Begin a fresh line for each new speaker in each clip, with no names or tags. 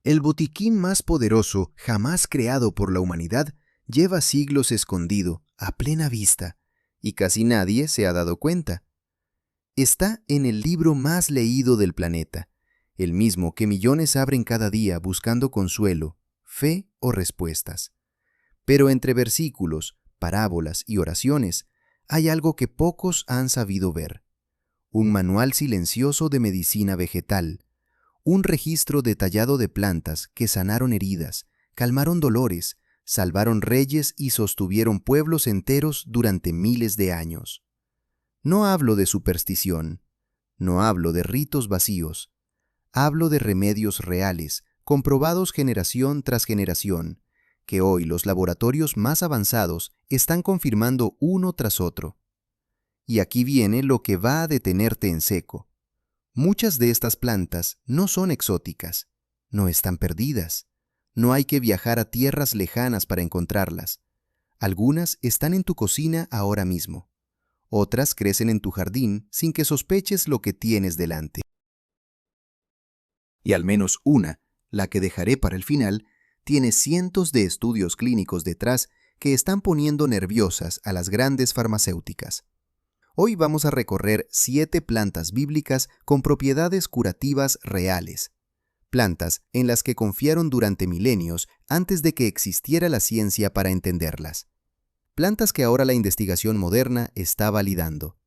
El botiquín más poderoso jamás creado por la humanidad lleva siglos escondido, a plena vista, y casi nadie se ha dado cuenta. Está en el libro más leído del planeta, el mismo que millones abren cada día buscando consuelo, fe o respuestas. Pero entre versículos, parábolas y oraciones, hay algo que pocos han sabido ver. Un manual silencioso de medicina vegetal, un registro detallado de plantas que sanaron heridas, calmaron dolores, salvaron reyes y sostuvieron pueblos enteros durante miles de años. No hablo de superstición, no hablo de ritos vacíos, hablo de remedios reales, comprobados generación tras generación, que hoy los laboratorios más avanzados están confirmando uno tras otro. Y aquí viene lo que va a detenerte en seco. Muchas de estas plantas no son exóticas, no están perdidas. No hay que viajar a tierras lejanas para encontrarlas. Algunas están en tu cocina ahora mismo. Otras crecen en tu jardín sin que sospeches lo que tienes delante. Y al menos una, la que dejaré para el final, tiene cientos de estudios clínicos detrás que están poniendo nerviosas a las grandes farmacéuticas. Hoy vamos a recorrer 7 plantas bíblicas con propiedades curativas reales. Plantas en las que confiaron durante milenios antes de que existiera la ciencia para entenderlas. Plantas que ahora la investigación moderna está validando.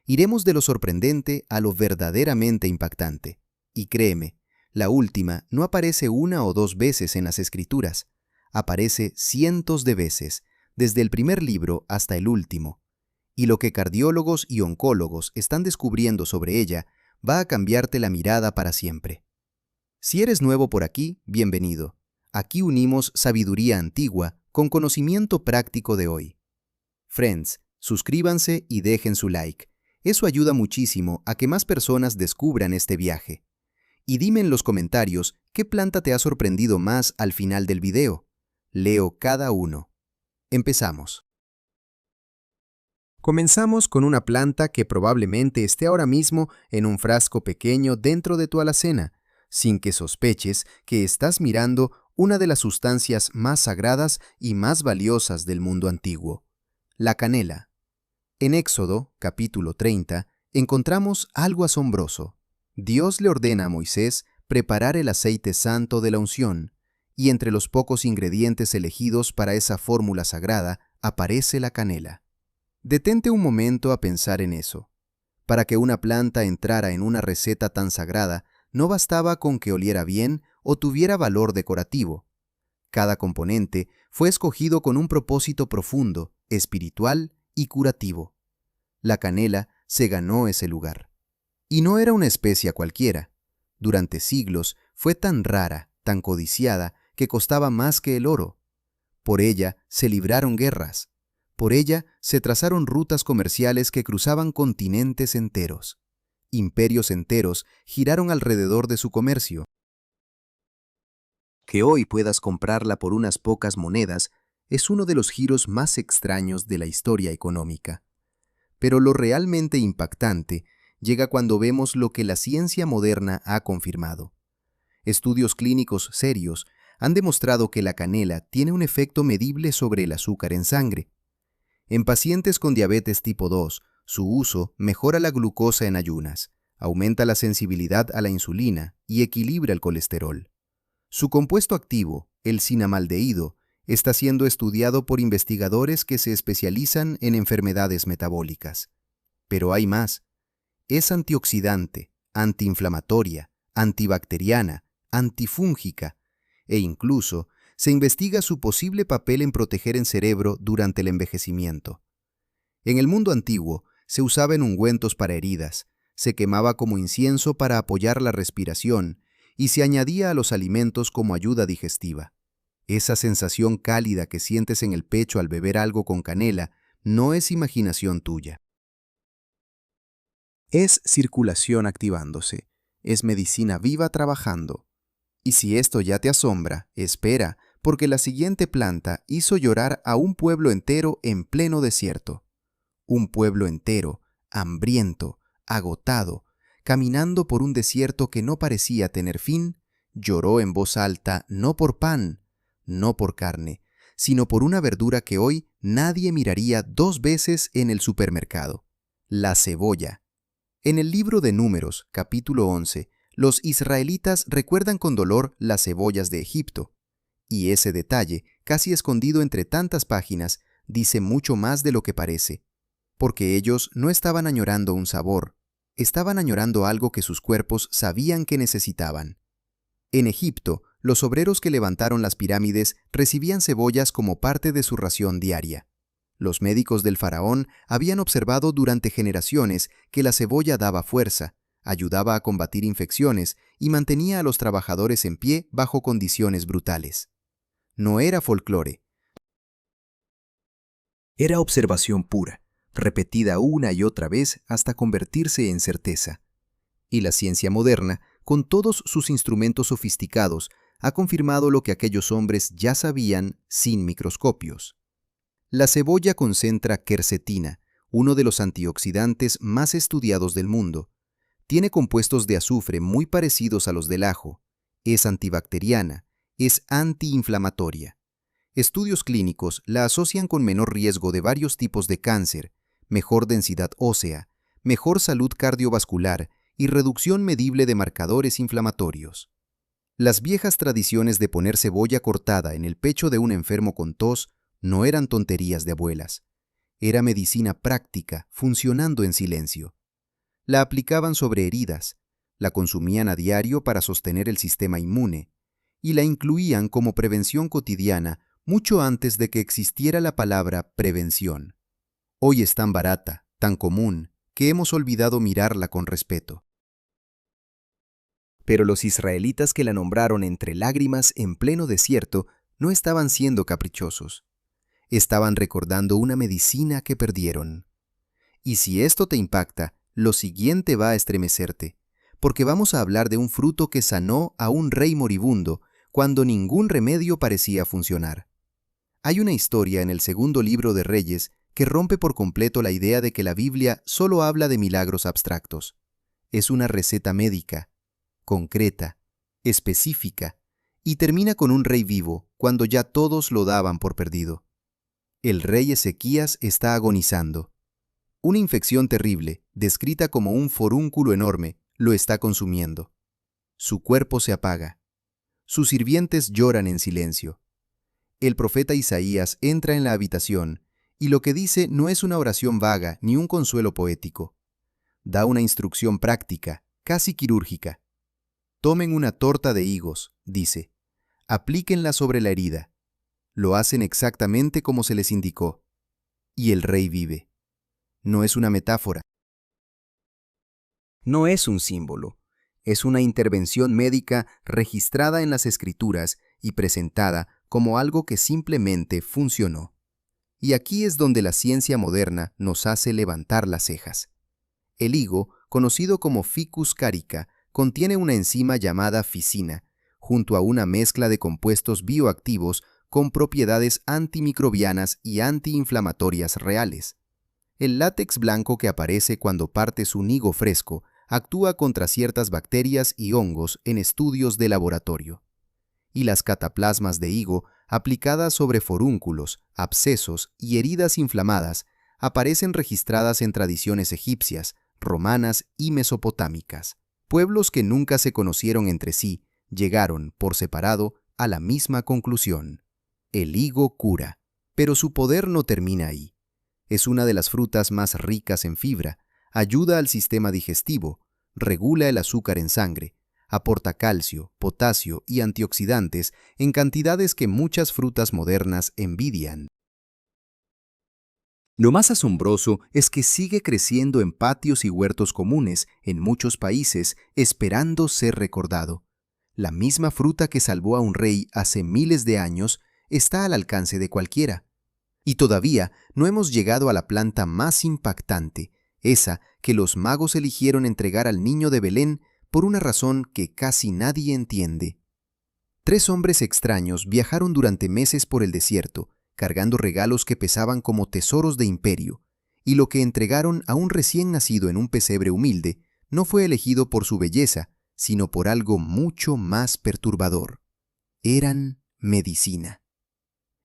Iremos de lo sorprendente a lo verdaderamente impactante. Y créeme, la última no aparece una o dos veces en las Escrituras. Aparece cientos de veces, desde el primer libro hasta el último. Y lo que cardiólogos y oncólogos están descubriendo sobre ella va a cambiarte la mirada para siempre. Si eres nuevo por aquí, bienvenido. Aquí unimos sabiduría antigua con conocimiento práctico de hoy. Friends, suscríbanse y dejen su like. Eso ayuda muchísimo a que más personas descubran este viaje. Y dime en los comentarios qué planta te ha sorprendido más al final del video. Leo cada uno. Empezamos. Comenzamos con una planta que probablemente esté ahora mismo en un frasco pequeño dentro de tu alacena, sin que sospeches que estás mirando una de las sustancias más sagradas y más valiosas del mundo antiguo, la canela. En Éxodo, capítulo 30, encontramos algo asombroso. Dios le ordena a Moisés preparar el aceite santo de la unción, y entre los pocos ingredientes elegidos para esa fórmula sagrada aparece la canela. Detente un momento a pensar en eso. Para que una planta entrara en una receta tan sagrada, no bastaba con que oliera bien o tuviera valor decorativo. Cada componente fue escogido con un propósito profundo, espiritual y curativo. La canela se ganó ese lugar. Y no era una especia cualquiera. Durante siglos fue tan rara, tan codiciada, que costaba más que el oro. Por ella se libraron guerras. Por ella se trazaron rutas comerciales que cruzaban continentes enteros. Imperios enteros giraron alrededor de su comercio. Que hoy puedas comprarla por unas pocas monedas es uno de los giros más extraños de la historia económica. Pero lo realmente impactante llega cuando vemos lo que la ciencia moderna ha confirmado. Estudios clínicos serios han demostrado que la canela tiene un efecto medible sobre el azúcar en sangre. En pacientes con diabetes tipo 2, su uso mejora la glucosa en ayunas, aumenta la sensibilidad a la insulina y equilibra el colesterol. Su compuesto activo, el cinamaldehído, está siendo estudiado por investigadores que se especializan en enfermedades metabólicas. Pero hay más. Es antioxidante, antiinflamatoria, antibacteriana, antifúngica e incluso se investiga su posible papel en proteger el cerebro durante el envejecimiento. En el mundo antiguo se usaba en ungüentos para heridas, se quemaba como incienso para apoyar la respiración y se añadía a los alimentos como ayuda digestiva. Esa sensación cálida que sientes en el pecho al beber algo con canela no es imaginación tuya. Es circulación activándose, es medicina viva trabajando. Y si esto ya te asombra, espera, porque la siguiente planta hizo llorar a un pueblo entero en pleno desierto. Un pueblo entero, hambriento, agotado, caminando por un desierto que no parecía tener fin, lloró en voz alta no por pan, no por carne, sino por una verdura que hoy nadie miraría 2 veces en el supermercado: la cebolla. En el libro de Números, capítulo 11, los israelitas recuerdan con dolor las cebollas de Egipto, y ese detalle, casi escondido entre tantas páginas, dice mucho más de lo que parece, porque ellos no estaban añorando un sabor, estaban añorando algo que sus cuerpos sabían que necesitaban. En Egipto, los obreros que levantaron las pirámides recibían cebollas como parte de su ración diaria. Los médicos del faraón habían observado durante generaciones que la cebolla daba fuerza, ayudaba a combatir infecciones y mantenía a los trabajadores en pie bajo condiciones brutales. No era folclore. Era observación pura, repetida una y otra vez hasta convertirse en certeza. Y la ciencia moderna, con todos sus instrumentos sofisticados, ha confirmado lo que aquellos hombres ya sabían sin microscopios. La cebolla concentra quercetina, uno de los antioxidantes más estudiados del mundo. Tiene compuestos de azufre muy parecidos a los del ajo. Es antibacteriana, es antiinflamatoria. Estudios clínicos la asocian con menor riesgo de varios tipos de cáncer, mejor densidad ósea, mejor salud cardiovascular y reducción medible de marcadores inflamatorios. Las viejas tradiciones de poner cebolla cortada en el pecho de un enfermo con tos no eran tonterías de abuelas. Era medicina práctica, funcionando en silencio. La aplicaban sobre heridas, la consumían a diario para sostener el sistema inmune, y la incluían como prevención cotidiana mucho antes de que existiera la palabra prevención. Hoy es tan barata, tan común, que hemos olvidado mirarla con respeto. Pero los israelitas que la nombraron entre lágrimas en pleno desierto no estaban siendo caprichosos. Estaban recordando una medicina que perdieron. Y si esto te impacta, lo siguiente va a estremecerte, porque vamos a hablar de un fruto que sanó a un rey moribundo cuando ningún remedio parecía funcionar. Hay una historia en el segundo libro de Reyes que rompe por completo la idea de que la Biblia solo habla de milagros abstractos. Es una receta médica, concreta, específica, y termina con un rey vivo cuando ya todos lo daban por perdido. El rey Ezequías está agonizando. Una infección terrible, descrita como un forúnculo enorme, lo está consumiendo. Su cuerpo se apaga. Sus sirvientes lloran en silencio. El profeta Isaías entra en la habitación y lo que dice no es una oración vaga ni un consuelo poético. Da una instrucción práctica, casi quirúrgica. Tomen una torta de higos, dice. Aplíquenla sobre la herida. Lo hacen exactamente como se les indicó. Y el rey vive. No es una metáfora. No es un símbolo. Es una intervención médica registrada en las Escrituras y presentada como algo que simplemente funcionó. Y aquí es donde la ciencia moderna nos hace levantar las cejas. El higo, conocido como Ficus carica, contiene una enzima llamada ficina, junto a una mezcla de compuestos bioactivos con propiedades antimicrobianas y antiinflamatorias reales. El látex blanco que aparece cuando partes un higo fresco actúa contra ciertas bacterias y hongos en estudios de laboratorio. Y las cataplasmas de higo, aplicadas sobre forúnculos, abscesos y heridas inflamadas, aparecen registradas en tradiciones egipcias, romanas y mesopotámicas. Pueblos que nunca se conocieron entre sí llegaron, por separado, a la misma conclusión. El higo cura, pero su poder no termina ahí. Es una de las frutas más ricas en fibra, ayuda al sistema digestivo, regula el azúcar en sangre, aporta calcio, potasio y antioxidantes en cantidades que muchas frutas modernas envidian. Lo más asombroso es que sigue creciendo en patios y huertos comunes en muchos países, esperando ser recordado. La misma fruta que salvó a un rey hace miles de años está al alcance de cualquiera. Y todavía no hemos llegado a la planta más impactante, esa que los magos eligieron entregar al niño de Belén por una razón que casi nadie entiende. 3 hombres extraños viajaron durante meses por el desierto, cargando regalos que pesaban como tesoros de imperio, y lo que entregaron a un recién nacido en un pesebre humilde no fue elegido por su belleza, sino por algo mucho más perturbador. Eran medicina.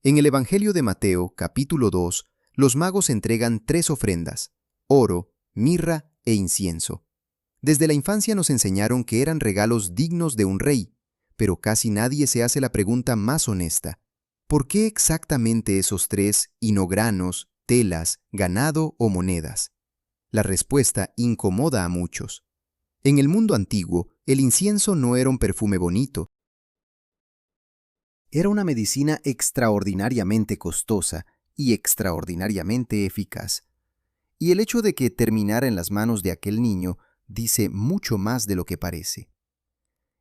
En el Evangelio de Mateo, capítulo 2, los magos entregan 3 ofrendas: oro, mirra e incienso. Desde la infancia nos enseñaron que eran regalos dignos de un rey, pero casi nadie se hace la pregunta más honesta: ¿por qué exactamente esos 3 y no granos, telas, ganado o monedas? La respuesta incomoda a muchos. En el mundo antiguo, el incienso no era un perfume bonito. Era una medicina extraordinariamente costosa y extraordinariamente eficaz. Y el hecho de que terminara en las manos de aquel niño dice mucho más de lo que parece.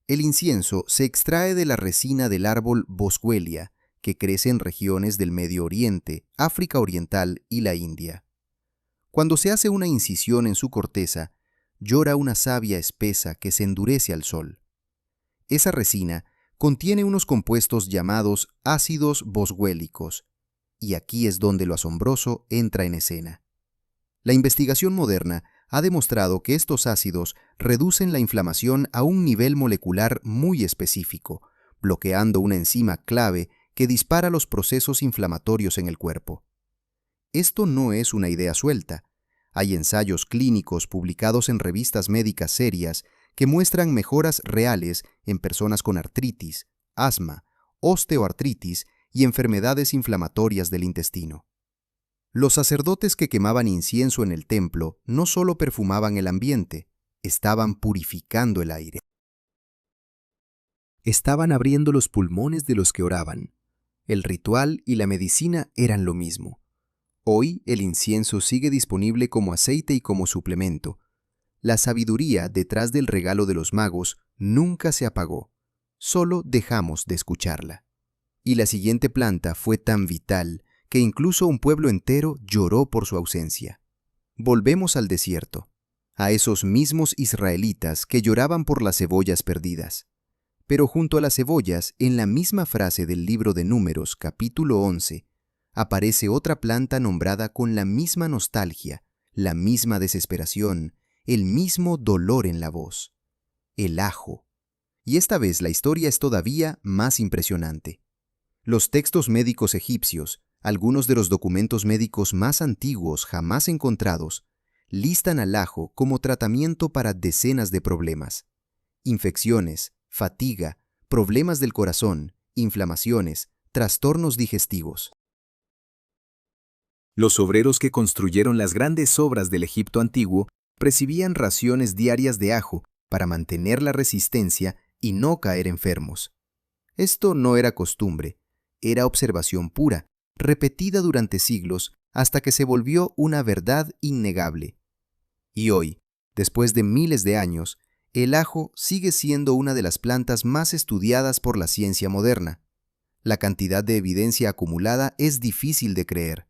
El incienso se extrae de la resina del árbol Boswellia, que crece en regiones del Medio Oriente, África Oriental y la India. Cuando se hace una incisión en su corteza, llora una savia espesa que se endurece al sol. Esa resina contiene unos compuestos llamados ácidos boswélicos, y aquí es donde lo asombroso entra en escena. La investigación moderna ha demostrado que estos ácidos reducen la inflamación a un nivel molecular muy específico, bloqueando una enzima clave que dispara los procesos inflamatorios en el cuerpo. Esto no es una idea suelta. Hay ensayos clínicos publicados en revistas médicas serias que muestran mejoras reales en personas con artritis, asma, osteoartritis y enfermedades inflamatorias del intestino. Los sacerdotes que quemaban incienso en el templo no solo perfumaban el ambiente, estaban purificando el aire. Estaban abriendo los pulmones de los que oraban. El ritual y la medicina eran lo mismo. Hoy el incienso sigue disponible como aceite y como suplemento. La sabiduría detrás del regalo de los magos nunca se apagó, solo dejamos de escucharla. Y la siguiente planta fue tan vital que incluso un pueblo entero lloró por su ausencia. Volvemos al desierto, a esos mismos israelitas que lloraban por las cebollas perdidas. Pero junto a las cebollas, en la misma frase del libro de Números, capítulo 11, aparece otra planta nombrada con la misma nostalgia, la misma desesperación, el mismo dolor en la voz: el ajo. Y esta vez la historia es todavía más impresionante. Los textos médicos egipcios, algunos de los documentos médicos más antiguos jamás encontrados, listan al ajo como tratamiento para decenas de problemas: infecciones, fatiga, problemas del corazón, inflamaciones, trastornos digestivos. Los obreros que construyeron las grandes obras del Egipto antiguo recibían raciones diarias de ajo para mantener la resistencia y no caer enfermos. Esto no era costumbre, era observación pura, repetida durante siglos hasta que se volvió una verdad innegable. Y hoy, después de miles de años, el ajo sigue siendo una de las plantas más estudiadas por la ciencia moderna. La cantidad de evidencia acumulada es difícil de creer.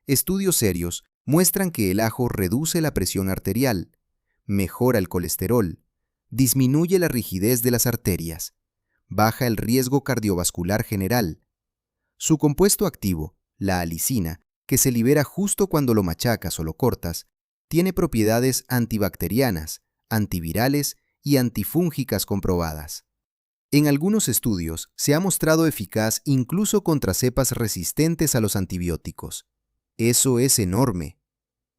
Estudios serios muestran que el ajo reduce la presión arterial, mejora el colesterol, disminuye la rigidez de las arterias, baja el riesgo cardiovascular general. Su compuesto activo, la alicina, que se libera justo cuando lo machacas o lo cortas, tiene propiedades antibacterianas, antivirales y antifúngicas comprobadas. En algunos estudios se ha mostrado eficaz incluso contra cepas resistentes a los antibióticos. Eso es enorme.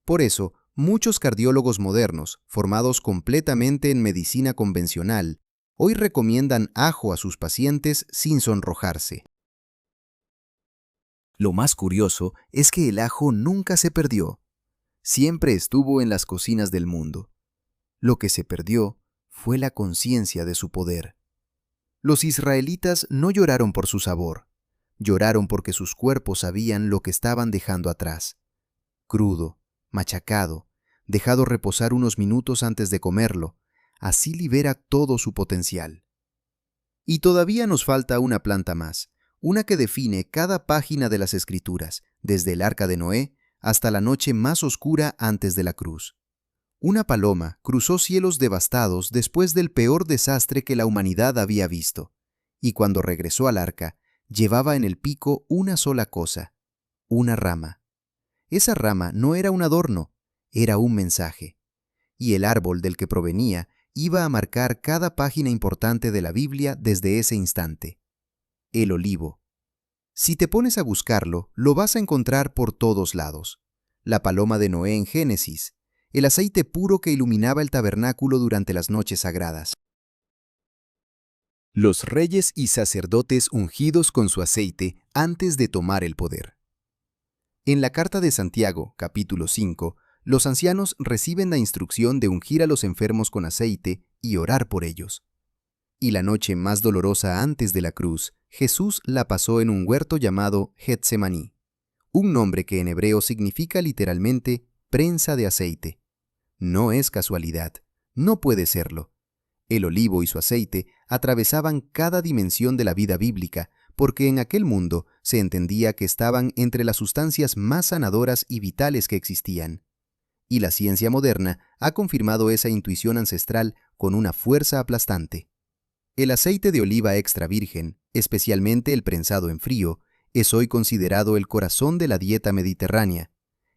Por eso, muchos cardiólogos modernos, formados completamente en medicina convencional, hoy recomiendan ajo a sus pacientes sin sonrojarse. Lo más curioso es que el ajo nunca se perdió. Siempre estuvo en las cocinas del mundo. Lo que se perdió fue la conciencia de su poder. Los israelitas no lloraron por su sabor, lloraron porque sus cuerpos sabían lo que estaban dejando atrás. Crudo, machacado, dejado reposar unos minutos antes de comerlo, así libera todo su potencial. Y todavía nos falta una planta más, una que define cada página de las Escrituras, desde el Arca de Noé hasta la noche más oscura antes de la cruz. Una paloma cruzó cielos devastados después del peor desastre que la humanidad había visto, y cuando regresó al arca, llevaba en el pico una sola cosa: una rama. Esa rama no era un adorno, era un mensaje. Y el árbol del que provenía iba a marcar cada página importante de la Biblia desde ese instante. El olivo. Si te pones a buscarlo, lo vas a encontrar por todos lados. La paloma de Noé en Génesis, el aceite puro que iluminaba el tabernáculo durante las noches sagradas. Los reyes y sacerdotes ungidos con su aceite antes de tomar el poder. En la carta de Santiago, capítulo 5, los ancianos reciben la instrucción de ungir a los enfermos con aceite y orar por ellos. Y la noche más dolorosa antes de la cruz, Jesús la pasó en un huerto llamado Getsemaní, un nombre que en hebreo significa literalmente prensa de aceite. No es casualidad, no puede serlo. El olivo y su aceite atravesaban cada dimensión de la vida bíblica, porque en aquel mundo se entendía que estaban entre las sustancias más sanadoras y vitales que existían. Y la ciencia moderna ha confirmado esa intuición ancestral con una fuerza aplastante. El aceite de oliva extra virgen, especialmente el prensado en frío, es hoy considerado el corazón de la dieta mediterránea.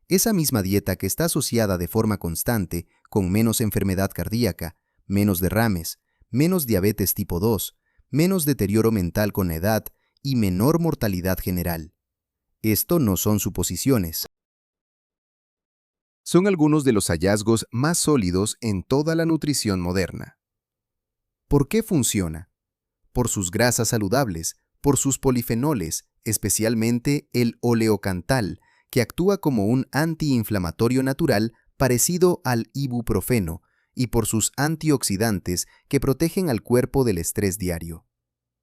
Esa misma dieta que está asociada de forma constante con menos enfermedad cardíaca, menos derrames, menos diabetes tipo 2, menos deterioro mental con la edad y menor mortalidad general. Esto no son suposiciones. Son algunos de los hallazgos más sólidos en toda la nutrición moderna. ¿Por qué funciona? Por sus grasas saludables, por sus polifenoles, especialmente el oleocantal, que actúa como un antiinflamatorio natural parecido al ibuprofeno, y por sus antioxidantes que protegen al cuerpo del estrés diario.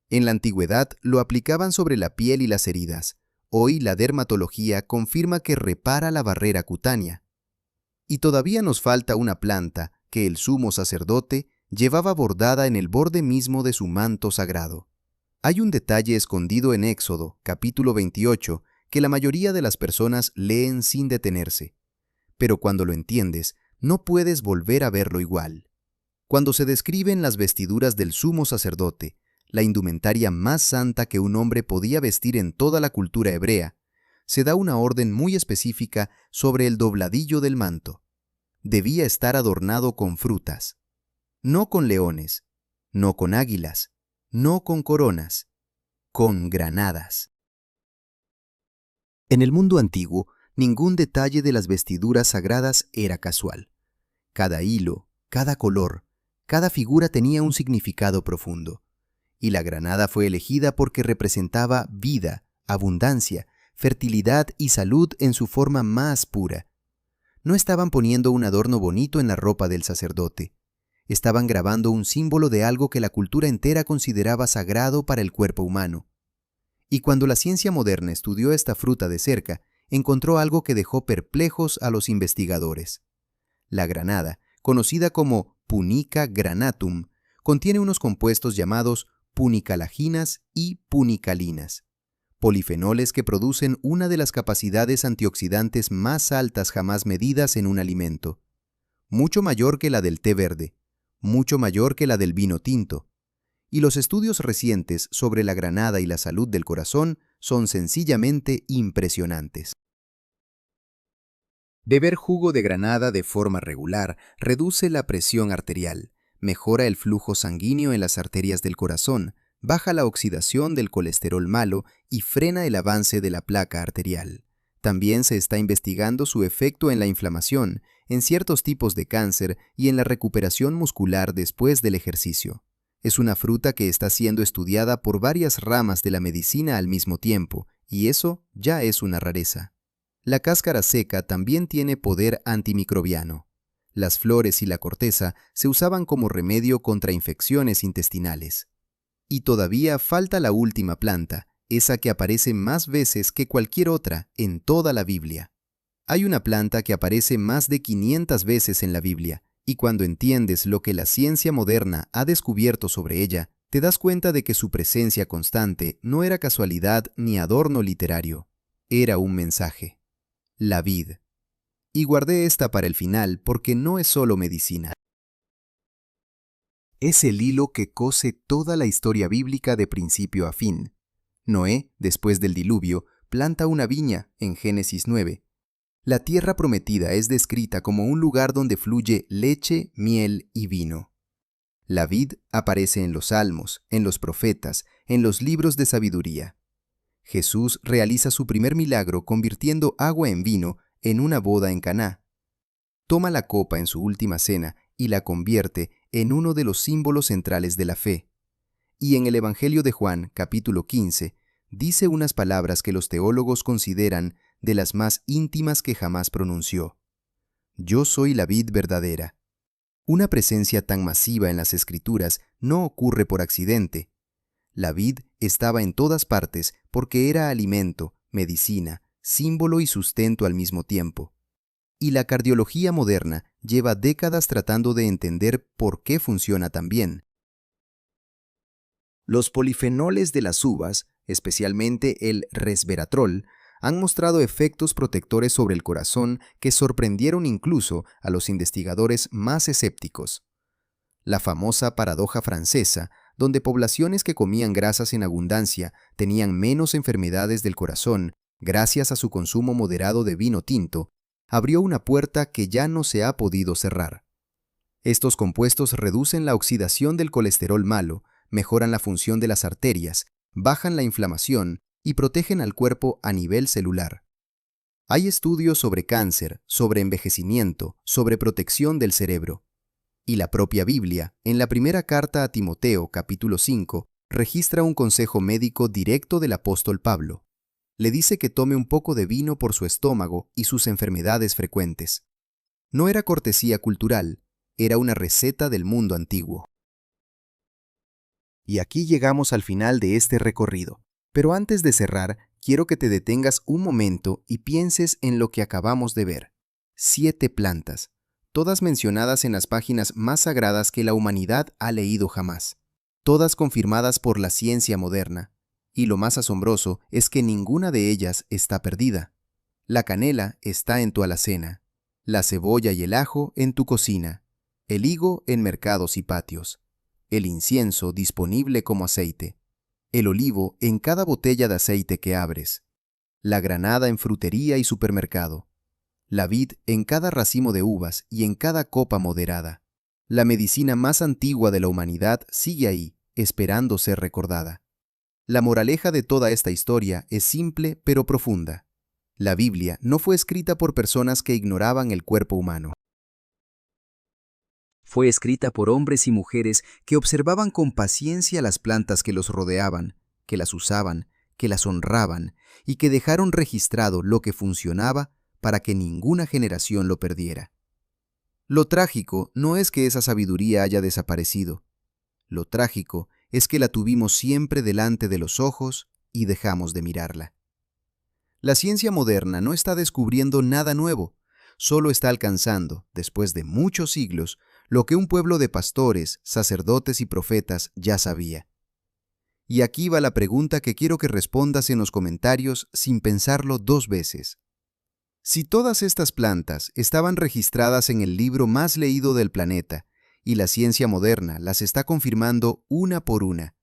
En la antigüedad lo aplicaban sobre la piel y las heridas. Hoy la dermatología confirma que repara la barrera cutánea. Y todavía nos falta una planta que el sumo sacerdote llevaba bordada en el borde mismo de su manto sagrado. Hay un detalle escondido en Éxodo, capítulo 28, que la mayoría de las personas leen sin detenerse. Pero cuando lo entiendes, no puedes volver a verlo igual. Cuando se describen las vestiduras del sumo sacerdote, la indumentaria más santa que un hombre podía vestir en toda la cultura hebrea, se da una orden muy específica sobre el dobladillo del manto. Debía estar adornado con frutas, no con leones, no con águilas, no con coronas, con granadas. En el mundo antiguo, ningún detalle de las vestiduras sagradas era casual. Cada hilo, cada color, cada figura tenía un significado profundo. Y la granada fue elegida porque representaba vida, abundancia, fertilidad y salud en su forma más pura. No estaban poniendo un adorno bonito en la ropa del sacerdote. Estaban grabando un símbolo de algo que la cultura entera consideraba sagrado para el cuerpo humano. Y cuando la ciencia moderna estudió esta fruta de cerca, encontró algo que dejó perplejos a los investigadores. La granada, conocida como Punica granatum, contiene unos compuestos llamados punicalaginas y punicalinas, polifenoles que producen una de las capacidades antioxidantes más altas jamás medidas en un alimento, mucho mayor que la del té verde, mucho mayor que la del vino tinto. Y los estudios recientes sobre la granada y la salud del corazón son sencillamente impresionantes. Beber jugo de granada de forma regular reduce la presión arterial, mejora el flujo sanguíneo en las arterias del corazón, baja la oxidación del colesterol malo y frena el avance de la placa arterial. También se está investigando su efecto en la inflamación, en ciertos tipos de cáncer y en la recuperación muscular después del ejercicio. Es una fruta que está siendo estudiada por varias ramas de la medicina al mismo tiempo, y eso ya es una rareza. La cáscara seca también tiene poder antimicrobiano. Las flores y la corteza se usaban como remedio contra infecciones intestinales. Y todavía falta la última planta, esa que aparece más veces que cualquier otra en toda la Biblia. Hay una planta que aparece más de 500 veces en la Biblia, y cuando entiendes lo que la ciencia moderna ha descubierto sobre ella, te das cuenta de que su presencia constante no era casualidad ni adorno literario. Era un mensaje. La vid. Y guardé esta para el final porque no es solo medicina. Es el hilo que cose toda la historia bíblica de principio a fin. Noé, después del diluvio, planta una viña en Génesis 9. La tierra prometida es descrita como un lugar donde fluye leche, miel y vino. La vid aparece en los salmos, en los profetas, en los libros de sabiduría. Jesús realiza su primer milagro convirtiendo agua en vino en una boda en Caná. Toma la copa en su última cena y la convierte en uno de los símbolos centrales de la fe. Y en el Evangelio de Juan, capítulo 15, dice unas palabras que los teólogos consideran de las más íntimas que jamás pronunció. Yo soy la vid verdadera. Una presencia tan masiva en las Escrituras no ocurre por accidente. La vid estaba en todas partes porque era alimento, medicina, símbolo y sustento al mismo tiempo. Y la cardiología moderna lleva décadas tratando de entender por qué funciona tan bien. Los polifenoles de las uvas, especialmente el resveratrol, han mostrado efectos protectores sobre el corazón que sorprendieron incluso a los investigadores más escépticos. La famosa paradoja francesa, donde poblaciones que comían grasas en abundancia tenían menos enfermedades del corazón gracias a su consumo moderado de vino tinto, abrió una puerta que ya no se ha podido cerrar. Estos compuestos reducen la oxidación del colesterol malo, mejoran la función de las arterias, bajan la inflamación y protegen al cuerpo a nivel celular. Hay estudios sobre cáncer, sobre envejecimiento, sobre protección del cerebro. Y la propia Biblia, en la primera carta a Timoteo, capítulo 5, registra un consejo médico directo del apóstol Pablo. Le dice que tome un poco de vino por su estómago y sus enfermedades frecuentes. No era cortesía cultural, era una receta del mundo antiguo. Y aquí llegamos al final de este recorrido. Pero antes de cerrar, quiero que te detengas un momento y pienses en lo que acabamos de ver. 7 plantas, todas mencionadas en las páginas más sagradas que la humanidad ha leído jamás. Todas confirmadas por la ciencia moderna. Y lo más asombroso es que ninguna de ellas está perdida. La canela está en tu alacena, la cebolla y el ajo en tu cocina, el higo en mercados y patios, el incienso disponible como aceite, el olivo en cada botella de aceite que abres, la granada en frutería y supermercado, la vid en cada racimo de uvas y en cada copa moderada. La medicina más antigua de la humanidad sigue ahí, esperando ser recordada. La moraleja de toda esta historia es simple pero profunda. La Biblia no fue escrita por personas que ignoraban el cuerpo humano. Fue escrita por hombres y mujeres que observaban con paciencia las plantas que los rodeaban, que las usaban, que las honraban y que dejaron registrado lo que funcionaba para que ninguna generación lo perdiera. Lo trágico no es que esa sabiduría haya desaparecido. Lo trágico es que la tuvimos siempre delante de los ojos y dejamos de mirarla. La ciencia moderna no está descubriendo nada nuevo, solo está alcanzando, después de muchos siglos, lo que un pueblo de pastores, sacerdotes y profetas ya sabía. Y aquí va la pregunta que quiero que respondas en los comentarios sin pensarlo 2 veces. Si todas estas plantas estaban registradas en el libro más leído del planeta, y la ciencia moderna las está confirmando una por una,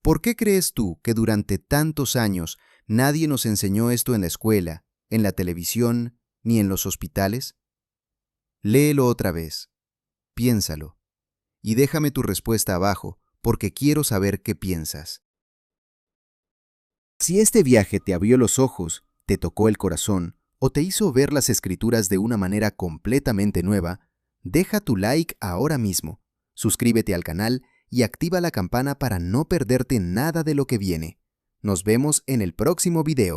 ¿por qué crees tú que durante tantos años nadie nos enseñó esto en la escuela, en la televisión, ni en los hospitales? Léelo otra vez, piénsalo, y déjame tu respuesta abajo, porque quiero saber qué piensas. Si este viaje te abrió los ojos, te tocó el corazón, o te hizo ver las escrituras de una manera completamente nueva, deja tu like ahora mismo, suscríbete al canal y activa la campana para no perderte nada de lo que viene. Nos vemos en el próximo video.